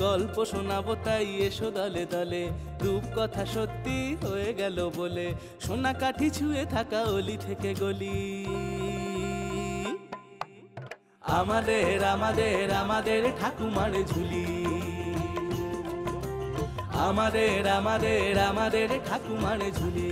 গল্প শোনাবো তাই এসো দলে দলে, রূপকথা সত্যি হয়ে গেল বলে, সোনা কাঠি ছুঁয়ে থাকা অলি থেকে গলি। আমাদের আমাদের আমাদের ঠাকুমার ঝুলি, আমাদের আমাদের আমাদের ঠাকুমার ঝুলি।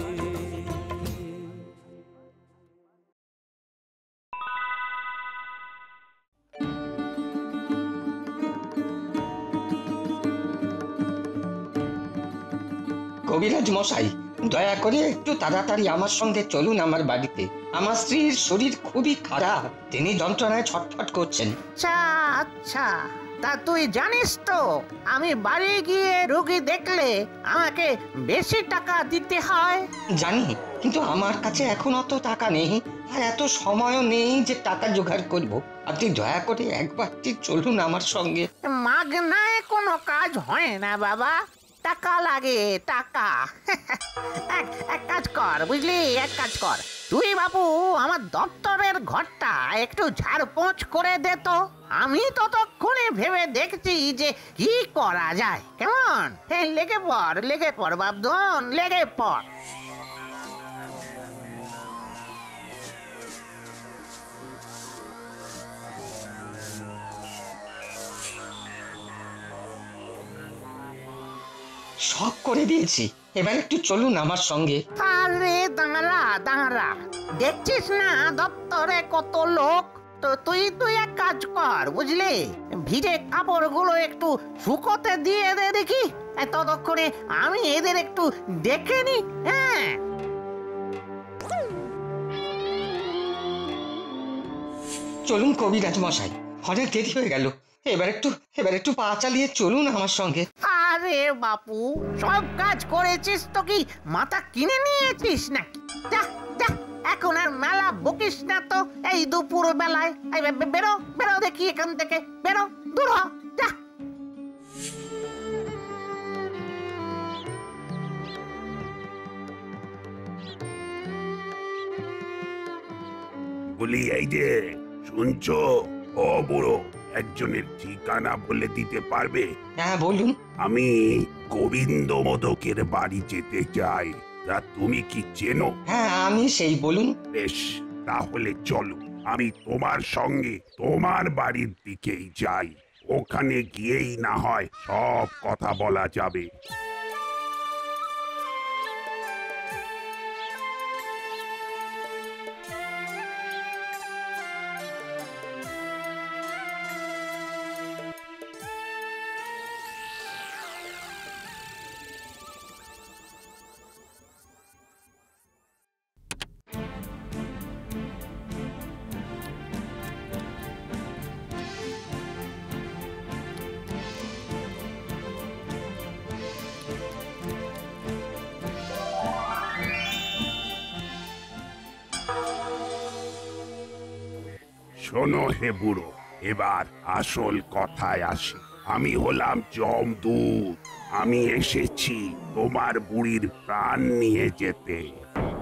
কবিরাজ মশাই, দয়া করে একটু তাড়াতাড়ি আমার সঙ্গে চলুন আমার বাড়িতে। আমার স্ত্রীর শরীর খুবই খারাপ, তিনি যন্ত্রণায় ছটফট করছেন। আচ্ছা আচ্ছা, তা তুই জানিস তো আমি বাড়ি গিয়ে রোগী দেখলে আমাকে বেশি টাকা দিতে হয়? জানি, কিন্তু আমার কাছে এখন অত টাকা নেই, আর এত সময়ও নেই যে টাকা জোগাড় করব। আপনি দয়া করে একবারটি চলুন আমার সঙ্গে। মাগনায় কোনো কাজ হয় না বাবা, টাকা লাগে টাকা। এক কাজ কর বুঝলি, এক কাজ কর, তুই বাবু আমার দপ্তরের ঘরটা একটু ঝাড়পোঁছ করে দে তো। আমি ততক্ষণে ভেবে দেখছি যে কি করা যায়, কেমন? লেগে পড় বাবধন, লেগে পড়। সব করে দিয়েছি, এবার একটু চলুন আমার সঙ্গে। আরে দাঁড়া, দেখছিস না দপ্তরে কত লোক? তো তুই এক কাজ কর বুঝলি, ভিজে কাপড়গুলো একটু শুকোতে দিয়ে দে দেখি, ততক্ষণে আমি এদের একটু দেখে নি। হ্যাঁ, চলুন কবিরাজ মশাই, অনেক দেরি হয়ে গেল, এবার একটু পা চালিয়ে চলুন আমার সঙ্গে। আরে বাপু, সব কাজ করেছিস তো কি মাথা কিনে নিয়েছিস নাকি? যা যা, এখন আর মেলা বকিস না তো এই দুপুর বেলায়। বেরো বেরো দেখি এখান থেকে, বেরো, দূর হ, যা। বলি, এই যে শুনছো, ও বুড়ো, একজনের ঠিকানা বলে দিতে পারবে? হ্যাঁ বলুন। আমি গোবিন্দ মোদকের বাড়ি যেতে চাই, তা তুমি কি চেনো? হ্যাঁ আমি সেই, বলুন। বেশ, তাহলে চলো, আমি তোমার সঙ্গে তোমার বাড়ির দিকেই যাই, ওখানে গিয়েই না হয় সব কথা বলা যাবে। শোনো হে বুড়ো, এবার আসল কথায় আসি। আমি হলাম যমদূত, আমি এসেছি তোমার বুড়ির প্রাণ নিয়ে যেতে।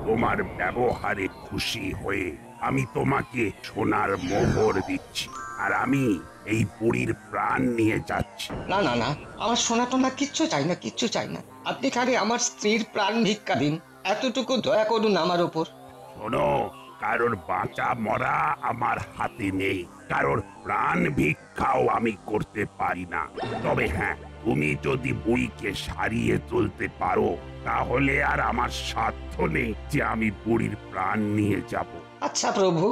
তোমার ব্যবহারে খুশি হয়ে আমি তোমাকে সোনার মোহর দিচ্ছি, আর আমি এই বুড়ির প্রাণ নিয়ে যাচ্ছি। না না না, আমার সোনা টোনা কিচ্ছু চাই না, কিচ্ছু চাই না। আপনি খালি আমার স্ত্রীর প্রাণ ভিক্ষা দিন, এতটুকু দয়া করুন আমার ওপর। শোনো, কারোর বাঁচা মরা আমার হাতে নেই, কারোর প্রাণ ভিক্ষাও আমি করতে পারি না। তবে হ্যাঁ, তুমি যদি বুড়িকে সারিয়ে তুলতে পারো, তাহলে আর আমার সাধ্য নেই যে আমি বুড়ির প্রাণ নিয়ে যাব। আচ্ছা প্রভু,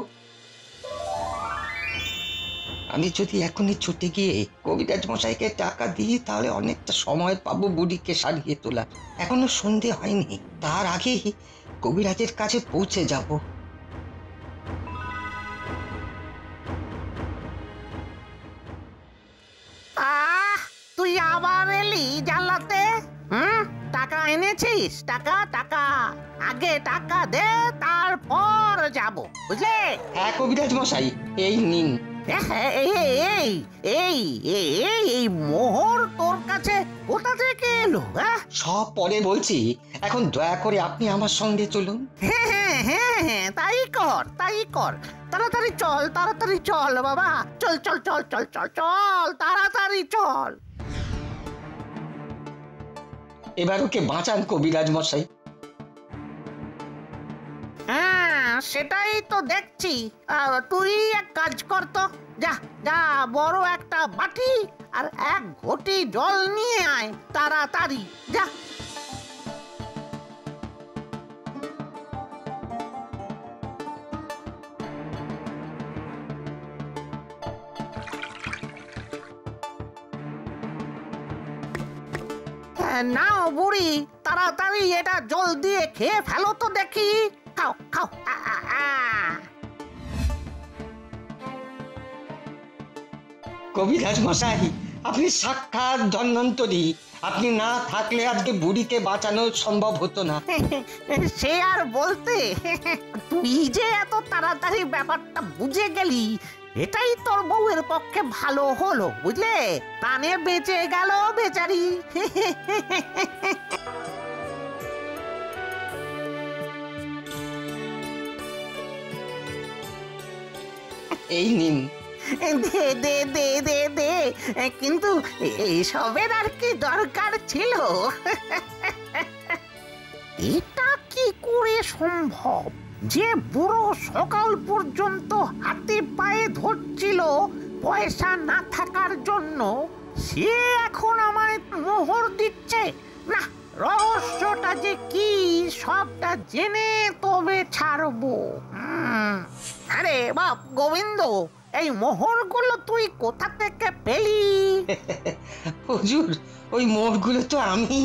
আমি যদি এখনই ছুটে গিয়ে কবিরাজ মশাইকে টাকা দিই, তাহলে অনেকটা সময় পাবো বুড়িকে সারিয়ে তোলা। এখনো সন্ধে হয়নি, তার আগেই কবিরাজের কাছে পৌঁছে যাব। তুই আবার এলি জ্বালাতে? টাকা এনেছিস? টাকা আগে টাকা দে, তারপর যাব, বুঝলে? হ্যাঁ কবিরাজ মশাই, এই নিন। এই মোহর তোর কাছে কোথা থেকে এলো? সব পরে বলছি, এখন দয়া করে আপনি আমার সঙ্গে চলুন। হ্যাঁ, তাই কর। তাড়াতাড়ি চল বাবা, চল, তাড়াতাড়ি চল। এবার ওকে বাঁচান কবিরাজ মশাই। হ্যাঁ সেটাই তো দেখছি। তুই এক কাজ কর তো, যা যা বড় একটা বাটি আর এক ঘটি জল নিয়ে আয় তাড়াতাড়ি, যা। নাও বুড়ি, তাড়াতাড়ি এটা জল দিয়ে খেয়ে ফেলো তো দেখি। খাও খাও। কবিরাজ মশাই, আপনি সাক্ষাৎ ধন্বন্তরী। আপনি না থাকলে আজকে বুড়িকে বাঁচানো সম্ভব হতো না। সে আর বলতে, তুই যে এত তাড়াতাড়ি ব্যাপারটা বুঝে গেলি, এটাই তোর বউয়ের পক্ষে ভালো হলো, বুঝলে? প্রাণে বেঁচে গেল বেচারি। এই নিন। দে দে দে দে দে, কিন্তু এসবের আর কি দরকার ছিল? এটা কি করে সম্ভব যে বুড়ো সকাল পর্যন্ত হাতে পায়ে ধরছিল পয়সা না থাকার জন্য, সে এখন আমায় মোহর দিচ্ছে? না, রহস্যটা যে কি সবটা জেনে তবে ছাড়বো। আরে বাপ গোবিন্দ, এই মোহরগুলো তুই কোথা থেকে পেলি? হুজুর, ওই মোড়গুলো তো আমি।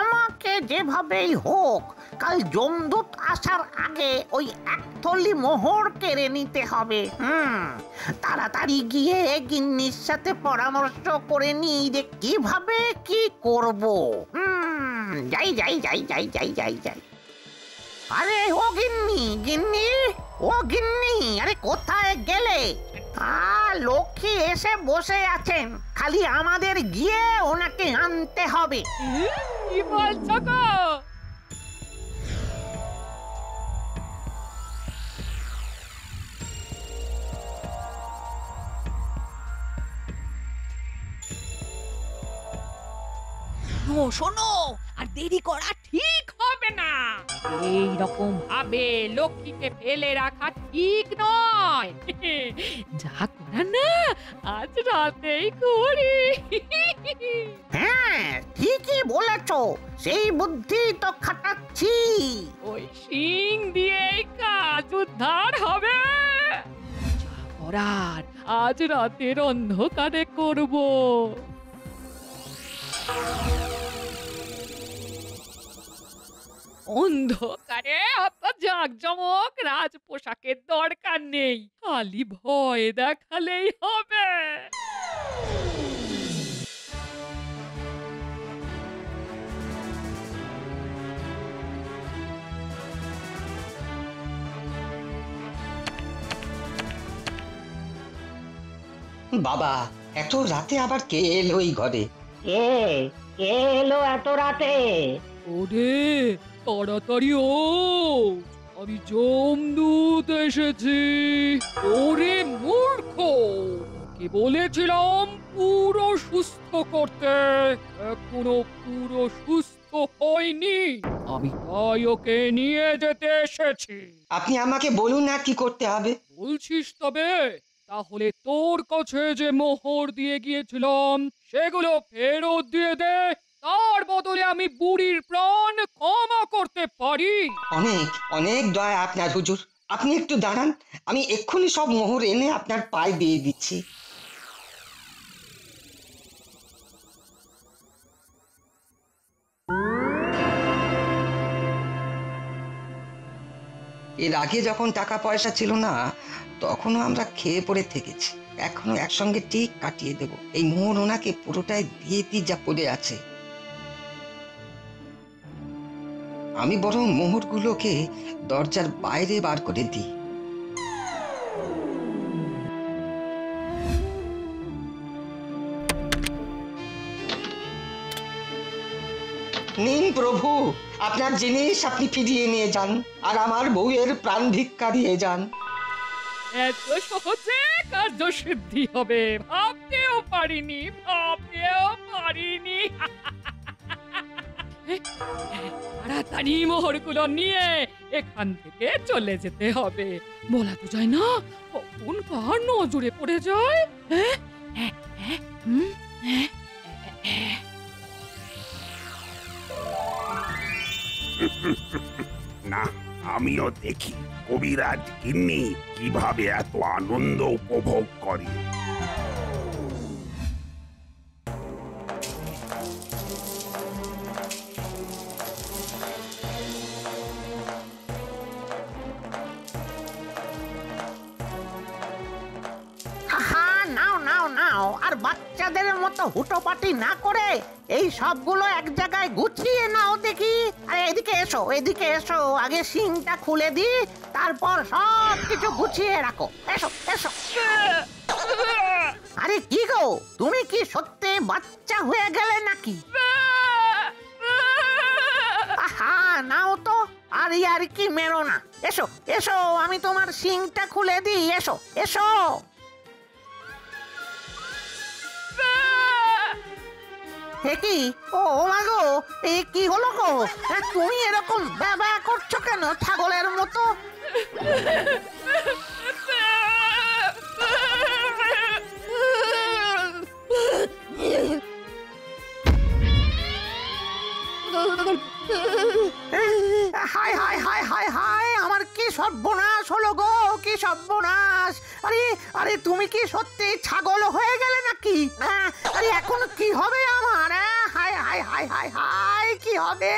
আমাকে যেভাবেই হোক কাল যমদূত আসার আগে ওই এক থলি মোহর কেড়ে নিতে হবে। তাড়াতাড়ি গিয়ে গিন্নির সাথে পরামর্শ করে নি যে কিভাবে কি করব। যাই যাই যাই যাই যাই যাই যাই। আরে ও গিন্নি, গিন্নি, ও গিন্নি, আরে কোথায় গেলে? লক্ষ্মী এসে বসে আছেন, খালি আমাদের গিয়ে ওনাকে আনতে হবে। কি বলছো গো? শোনো, আর দেরি করা ঠিক হবে না। এই রকম ভাবে লক্ষ্মীকে ফেলে রাখা ঠিক নয়। যা করার না আজ রাতেই করি। হ্যাঁ ঠিকই বলেছ, সেই বুদ্ধি তো খাটাচ্ছি। ওই শিং দিয়েই কাজ উদ্ধার হবে। যা করার আজ রাতের অন্ধকারে করব। অন্ধকারে অত জাঁকজমক রাজ পোশাকের দরকার নেই, খালি ভয় দেখালেই হবে। বাবা, এত রাতে আবার কে এলো এই ঘরে? কে কে এলো এত রাতে? ওরে তাড়াতাড়ি ও, আমি যমদূত এসেছি। ওরে মূর্খ, কি বলেছিলাম পুরো সুস্থ করতে, এখনো পুরো সুস্থ হয়নি। আমি তাই ওকে নিয়ে যেতে এসেছি। আপনি আমাকে বলুন না কি করতে হবে। বলছিস তবে? তাহলে তোর কাছে যে মোহর দিয়ে গিয়েছিলাম সেগুলো ফেরত দিয়ে দে, তার বদলে আমি বুড়ির প্রাণ ক্ষমা করতে পারি। অনেক অনেক দয়া আপনার হুজুর। আপনি একটু দাঁড়ান, আমি এক্ষুনি সব মোহর এনে আপনার পায়ে দিয়ে দিচ্ছি। এর আগে যখন টাকা পয়সা ছিল না, তখনও আমরা খেয়ে পড়ে থেকেছি। এখনো একসঙ্গে ঠিক কাটিয়ে দেব। এই মোহর ওনাকে পুরোটাই দিয়ে দিই যা পড়ে আছে। আমি বরং মোহরগুলোকে দরজার বাইরে বার করে দিই। নিন প্রভু, আপনার জিনিস আপনি ফিরিয়ে নিয়ে যান আর আমার বউয়ের প্রাণ ভিক্ষা দিয়ে যান। এত সহজে কার্য সিদ্ধি হবে ভাবতেও পারিনি, ভাবতেও পারিনি। তাড়াতাড়ি মোহরগুলো নিয়ে এখান থেকে চলে যেতে হবে। বলা তো যায় না কখন কার নজরে পড়ে যায়। না, আমিও দেখি কবিরাজ গিন্নি কিভাবে এত আনন্দ উপভোগ করে। আহা, নাও নাও নাও, আর বাচ্চাদের মতো হুটোপাটি না করে এই সবগুলো এক জায়গায় গুছিয়ে নাও দেখি। আরে এদিকে এসো, এদিকে এসো, আগে সিংটা খুলে দি, তারপর সব কিছু গুছিয়ে রাখো। এসো এসো। আরে কি গো, তুমি কি সত্যি বাচ্চা হয়ে গেলে নাকি? আহা, নাও তো, আর কি মেরো না। এসো এসো, আমি তোমার সিংটা খুলে দিই। এসো এসো। কি ও মা গো, এ কি হলো গো? তুমি এরকম ব্যবা করছো কেন ছাগলের মতো? হায় হায় হায় হায় হায়, আমার কি সর্বনাশ হলো গো, কি সর্বনাশ! আরে আরে, তুমি কি সত্যি ছাগল হয়ে গেলে নাকি? আরে এখন কি হবে আমার? হায় হায় হায় হায় হায়, কি হবে,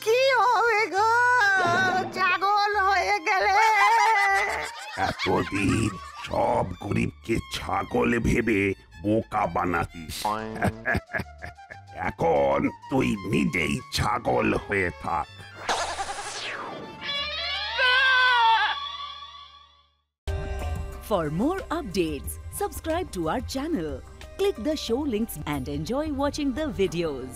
কি হবে গো, ছাগল হয়ে গেলে? এতদিন সব গরিবকে ছাগল ভেবে বোকা বানাতিস। এখন তুই নিজেই ছাগল হয়ে থাক। For more updates, subscribe to our channel, click the show links and enjoy watching the videos.